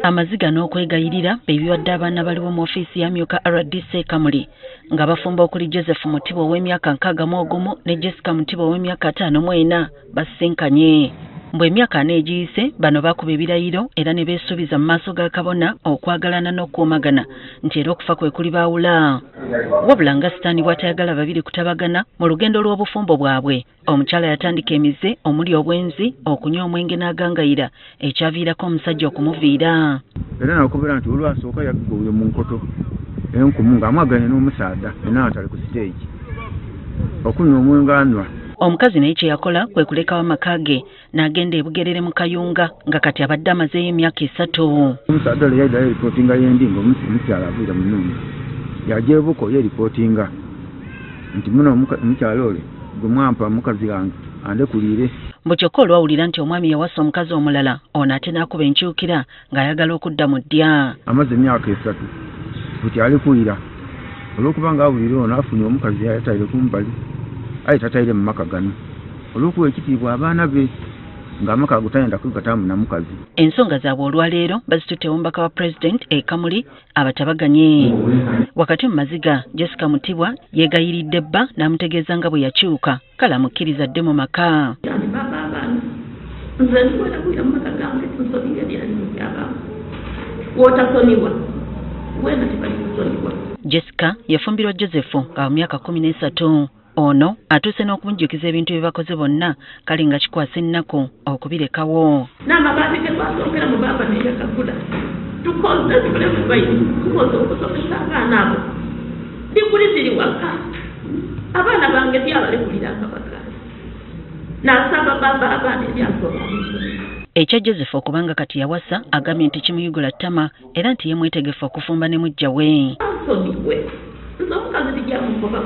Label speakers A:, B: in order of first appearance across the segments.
A: Amaziga n'okwegayirira beebiwadde abaana baliwo mu ofiisi ya Amyuka RDC Kamuli nga bafumba okuli Joseph Mutibo ow'emyaka 61 ne Jessica Mutibo ow'emyaka 54 basinkanye. Mbwe emyaka 4 egiyise bano bakuba ebirayiro era ne beesuubiza mu maaso ga kabona okwagalana n'okuumagana nti era okufa kwe kuli baawula. Wabula nga Sitaani bw'atayagala babiri kutabagana mu lugendo lw'obufumbo bwabwe, omukyala yatandika emize omuli obwenzi, okunywa omwenge n'agangayira ekyaviirako omusajja okumuviira.
B: Era nakubira nti olwasooka yaggwe mu nkoto enkumu ng'amwaganye n'omusaada enaatali ku stage okunywa omwenge anywa.
A: Omukazi naye kye yakola kwe kulekawo amaka ge n'agenda e Bugerere mu Kayunga nga kati abadde amazeeyo emyaka 3.
B: Omusaada le yayiddayo eripootinga y'endinga omukyala aviira mu nnungi yajja ebuko yeripootinga nti muno omukyala ole gwe mwampa mukazi wange andekuliire.
A: Mbu kyokka olwawulira nti omwami yawasa omukazi omulala ono ate n'akuba enkyukira ng'ayagala okudda mu ddya.
B: Amaze emyaka 3 buti alikuwira olw'okuba ng'awulire ono afunye omukazi yayatayire kumbali aye tatayire mu maka gano olw'okuwa ekitiibwa abaana be ng'amaka agutayenda kugatamu na mukazi.
A: Ensonga zaabwe olwaleero bazitutte omubaka wa President e Kamuli abatabaganye. Wakati mu maziga Jessica Mutibwa yeegayiridde bba n'amutegeeza nga bwe yakyuka kale amukkiriza dde mu maka. Jessica yafumbirwa Joseph nga mu myaka 13. Ono atuuse n'okumujjukiza ebintu bye bakoze bonna kale nga kikwasa ennaku okubirekawo.
C: N'amabaati ge twasookera mu baaba ne yakagula tukoze tulemu bayi tukoze okusomesa abaana abo diguli ziri waka abaana bange byabalekulira akabaka n'asaba baba abaana ebyasoba.
A: Ekya Joseph okubanga kati yawasa agambye nti kimuyigula ttama era nti ye mwetegefu okufumba ne mujja we.
C: Asonyiwe nze omukazi tijjamugoba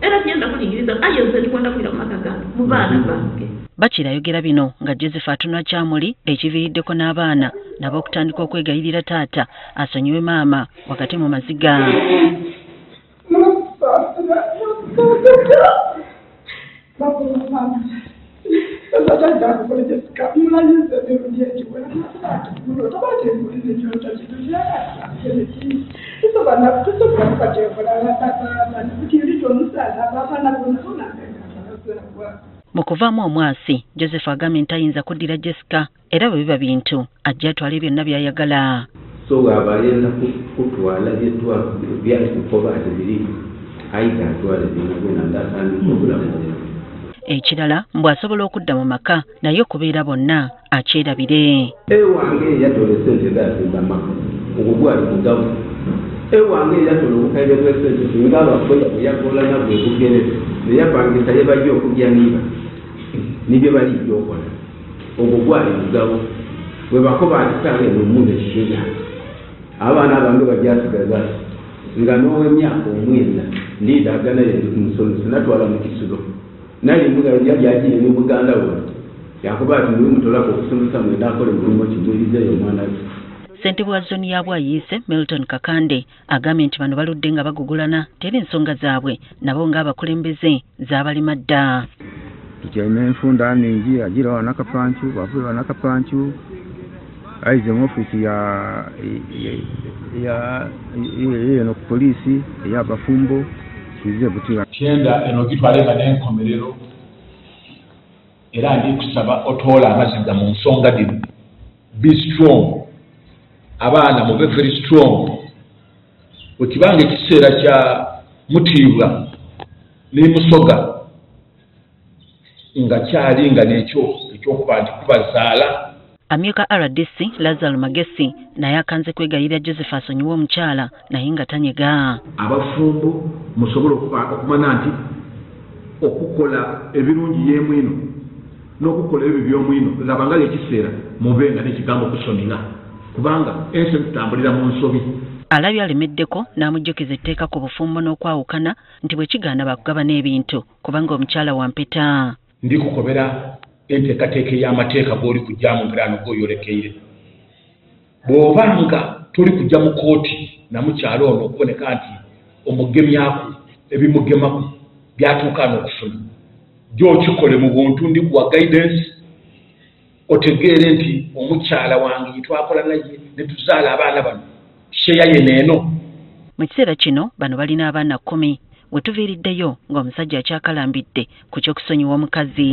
C: era tienda kulingiriza ayenze ndikwenda kwira makaga mu baana bange.
A: Bakirayogera bino nga Joseph atunula Kyamuli ekiviiriddeko n'abaana nabo okutandika okwegayirira taata asonyiwe maama wakati mu maziga. Mu kuvaamu omwasi Joseph agambye nti ayinza kuddira Jessica era bwe biba bintu ajja atwale byonna by'ayagala.
D: So bw'abayenda kutwala byali kukoba ati biri ayita atwale byonna ndatandika obulamu.
A: Ekirala mbw asobola okudda mu maka naye okubeera bonna akyerabire.
D: Ewange yatole sente zasimba maka ogugwali mugavu. Ewange yatole obukaire bw'esente ngaba kweya kuyakola nabwe Bugere eyapangisa yebajja okujja niba nibye balijja okola ogugwali mugavu bwe bakoba atisange nomuno ekikenya abaana abange bajasigaza nga n'ow'emyaka 9 ndiidagana musomesa natwala mu kisulo naye mbuga yajajiye ne Buganda we yakuba ati ndi mutolako okusomesa mwenda akole mulimu kimulizeeyo omwana we.
A: Ssentebe wa zooni ya Bwayiise Milton Kakande agambye nti bano baludde nga bagugulana teri ensonga zaabwe nabo ng'abakulembeze z'abalima dda.
B: Tukyalina enfunda nningi agira wanakapancu bavuye wanakapancu aize mu ofiisi eno ku poliisi ey'abafumbo kize butira
E: kyenda eno gitwalenga n'enkomerero era ndikusaba otoola amaziga mu nsonga dino. Be strong. Abaana mube very strong. Okibanga ekiseera kya Mutiibwa ne Musoga nga kyali nga nekyo ekyokuba nti kubazaala.
A: Amyuka RDC Lazaro Magesi naye akanze kwegayirira Joseph asonyiwe omukyala naye nga tanyega.
F: Abafumbo musobola okumanya nti okukola ebirungi y'emwino n'okukola ebyo by'omwino labanga ekiseera mubenga n'ekigambo kusonera kubanga ensi tutambulira mu nsobi.
A: Alabye alemeddeko n'amujjukiza etteeka ku bufumbo n'okwawukana nti bwe kigaana bakugaba n'ebintu kubanga omukyala wampeta.
E: Ndikukobera enteekateeka ey'amateeka g'oli kujjamu ngiraano g'oyolekeire. Bw'obanga toli kujja mu kooti na mukyalo ono okuboneka nti omugemyaku ebimugemaku byatuuka n'okufuna gy'okikole mu buntu ndikuwa guidance otegeere nti omukyala wange twakola naye ne tuzaala abaana bano sheya ye neeno.
A: Mu kiseera kino bano balina abaana 10 we tuviiriddeyo ng'omusajja akyakalambidde ku ky'okusonyiwa omukazi.